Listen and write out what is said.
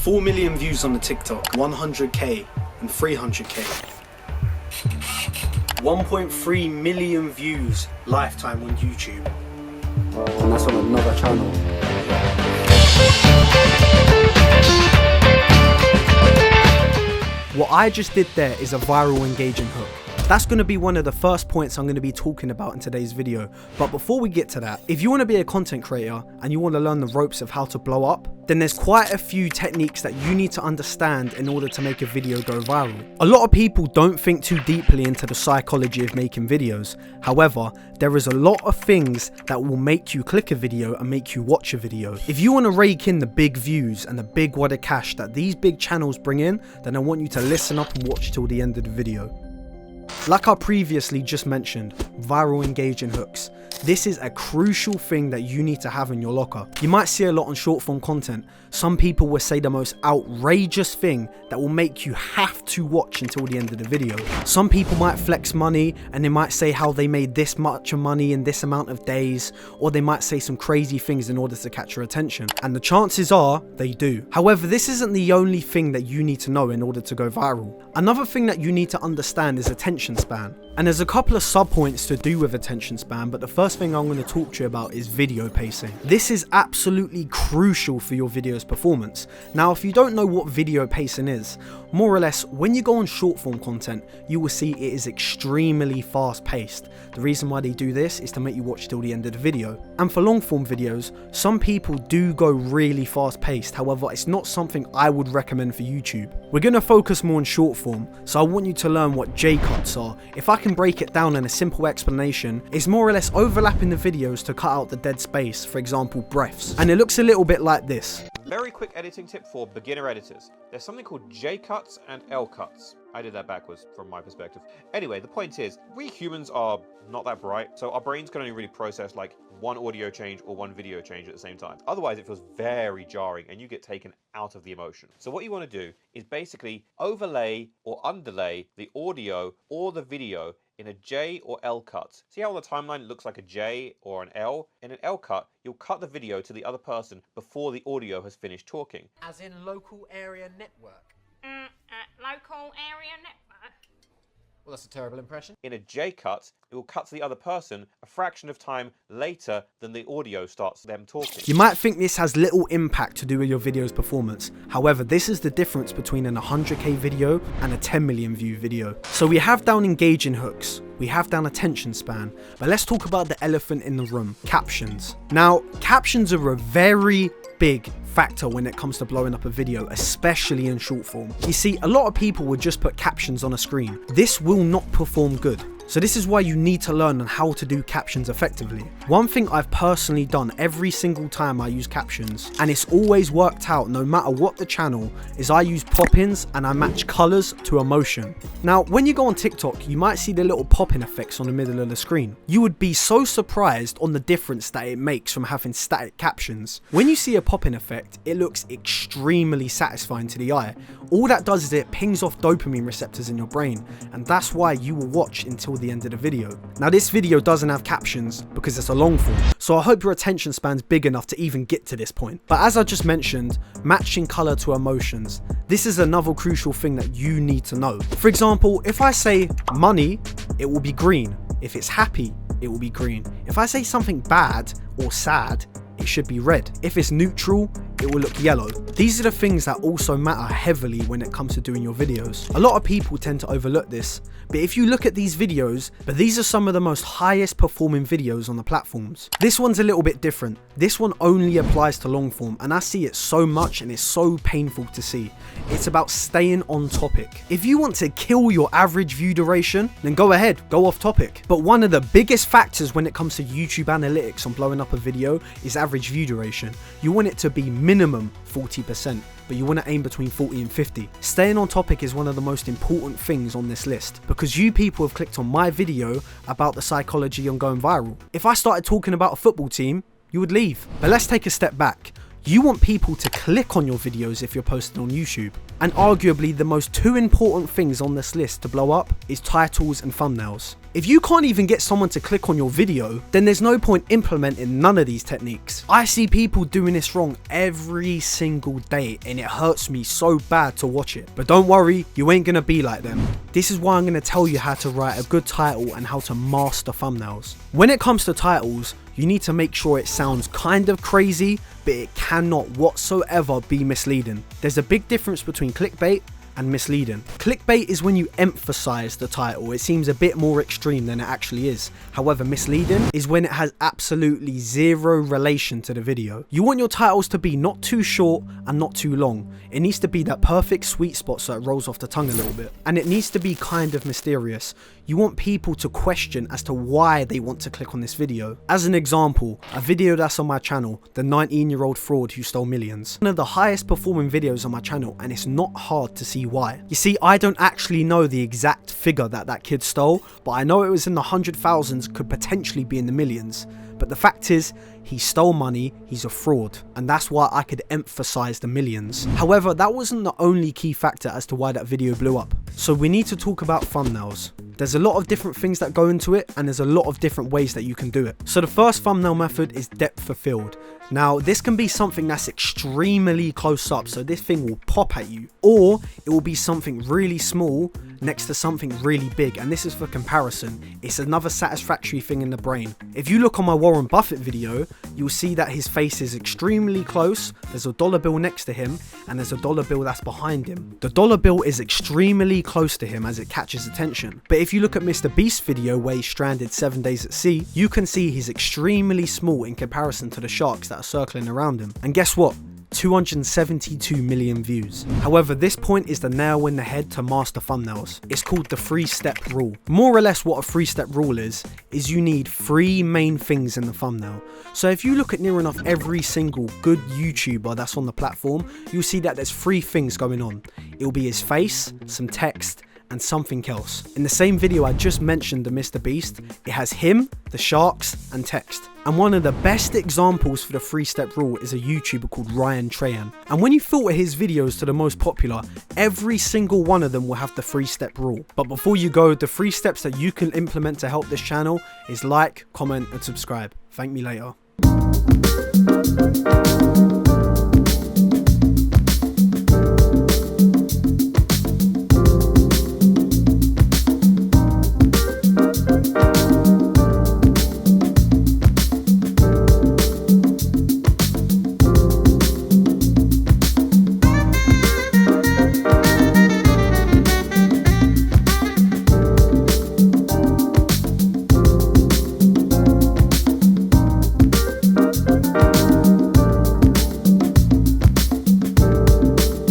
4 million views on the TikTok, 100k and 300k. 1.3 million views lifetime on YouTube. And that's on another channel. What I just did there is a viral engaging hook. That's going to be one of the first points I'm going to be talking about in today's video. But before we get to that, if you want to be a content creator and you want to learn the ropes of how to blow up, then there's quite a few techniques that you need to understand in order to make a video go viral. A lot of people don't think too deeply into the psychology of making videos. However, there is a lot of things that will make you click a video and make you watch a video. If you want to rake in the big views and the big wad of cash that these big channels bring in, then I want you to listen up and watch till the end of the video. Like I previously just mentioned, viral engaging hooks. This is a crucial thing that you need to have in your locker. You might see a lot on short form content. Some people will say the most outrageous thing that will make you have to watch until the end of the video. Some people might flex money and they might say how they made this much money in this amount of days, or they might say some crazy things in order to catch your attention. And the chances are they do. However, this isn't the only thing that you need to know in order to go viral. Another thing that you need to understand is attention span. And there's a couple of sub points to do with attention span, but the first thing I'm going to talk to you about is video pacing. This is absolutely crucial for your video's performance. Now, if you don't know what video pacing is, more or less, when you go on short form content, you will see it is extremely fast paced. The reason why they do this is to make you watch till the end of the video. And for long form videos, some people do go really fast paced. However, it's not something I would recommend for YouTube. We're going to focus more on short form, so I want you to learn what J-cuts are. If I can break it down in a simple explanation, it's more or less overlapping the videos to cut out the dead space, for example breaths. And it looks a little bit like this. Very quick editing tip for beginner editors. There's something called J-cuts and L-cuts. I did that backwards from my perspective. Anyway, the point is, we humans are not that bright, so our brains can only really process like one audio change or one video change at the same time. Otherwise, it feels very jarring and you get taken out of the emotion. So what you want to do is basically overlay or underlay the audio or the video in a J or L cut. See how on the timeline it looks like a J or an L? In an L cut, you'll cut the video to the other person before the audio has finished talking. As in local area network. Local area network. Well, that's a terrible impression. In a J cut, it will cut to the other person a fraction of time later than the audio starts them talking. You might think this has little impact to do with your video's performance. However, this is the difference between an 100k video and a 10 million view video. So we have down engaging hooks, we have down attention span, but let's talk about the elephant in the room, captions. Now, captions are a very big factor when it comes to blowing up a video, especially in short form. You see, a lot of people would just put captions on a screen. This will not perform good. So this is why you need to learn on how to do captions effectively. One thing I've personally done every single time I use captions, and it's always worked out no matter what the channel, is I use pop-ins and I match colors to emotion. Now, when you go on TikTok, you might see the little pop-in effects on the middle of the screen. You would be so surprised on the difference that it makes from having static captions. When you see a pop-in effect, it looks extremely satisfying to the eye. All that does is it pings off dopamine receptors in your brain, and that's why you will watch until the end of the video. Now, this video doesn't have captions because it's a long form, so I hope your attention span's big enough to even get to this point. But as I just mentioned, matching color to emotions, this is another crucial thing that you need to know. For example, if I say money, it will be green. If it's happy, it will be green. If I say something bad or sad, it should be red. If it's neutral, it will look yellow. These are the things that also matter heavily when it comes to doing your videos. A lot of people tend to overlook this, but if you look at these videos, these are some of the most highest performing videos on the platforms. This one's a little bit different. This one only applies to long form, and I see it so much and it's so painful to see. It's about staying on topic. If you want to kill your average view duration, then go ahead, go off topic. But one of the biggest factors when it comes to YouTube analytics on blowing up a video is average view duration. You want it to be minimum 40%, but you want to aim between 40 and 50. Staying on topic is one of the most important things on this list, because you people have clicked on my video about the psychology on going viral. If I started talking about a football team, you would leave. But let's take a step back. You want people to click on your videos if you're posting on YouTube. And arguably the most two important things on this list to blow up is titles and thumbnails. If you can't even get someone to click on your video, then there's no point implementing none of these techniques. I see people doing this wrong every single day and it hurts me so bad to watch it. But don't worry, you ain't gonna be like them. This is why I'm gonna tell you how to write a good title and how to master thumbnails. When it comes to titles, you need to make sure it sounds kind of crazy, but it cannot whatsoever be misleading. There's a big difference between clickbait and misleading. Clickbait is when you emphasize the title. It seems a bit more extreme than it actually is. However, misleading is when it has absolutely zero relation to the video. You want your titles to be not too short and not too long. It needs to be that perfect sweet spot so it rolls off the tongue a little bit. And it needs to be kind of mysterious. You want people to question as to why they want to click on this video. As an example, a video that's on my channel, the 19-year-old fraud who stole millions. One of the highest performing videos on my channel, and it's not hard to see why. You see, I don't actually know the exact figure that kid stole, but I know it was in the 100,000s, could potentially be in the millions. But the fact is, he stole money, he's a fraud, and that's why I could emphasize the millions. However, that wasn't the only key factor as to why that video blew up. So we need to talk about thumbnails. There's a lot of different things that go into it, and there's a lot of different ways that you can do it. So the first thumbnail method is depth of field. Now, this can be something that's extremely close up, so this thing will pop at you, or it will be something really small next to something really big, and this is for comparison. It's another satisfactory thing in the brain. If you look on my Warren Buffett video, you'll see that his face is extremely close, there's a dollar bill next to him, and there's a dollar bill that's behind him. The dollar bill is extremely close to him as it catches attention. But if you look at Mr. Beast's video where he's stranded 7 days at sea, you can see he's extremely small in comparison to the sharks that are circling around him. And guess what? 272 million views. However, this point is the nail in the head to master thumbnails. It's called the 3-step rule. More or less what a 3-step rule is you need 3 main things in the thumbnail. So if you look at near enough every single good YouTuber that's on the platform, you'll see that there's 3 things going on. It'll be his face, some text, and something else. In the same video I just mentioned, the Mr. Beast, it has him, the sharks, and text. And one of the best examples for the 3-step rule is a YouTuber called Ryan Trahan. And when you filter his videos to the most popular, every single one of them will have the 3-step rule. But before you go, the 3 steps that you can implement to help this channel is like, comment, and subscribe. Thank me later.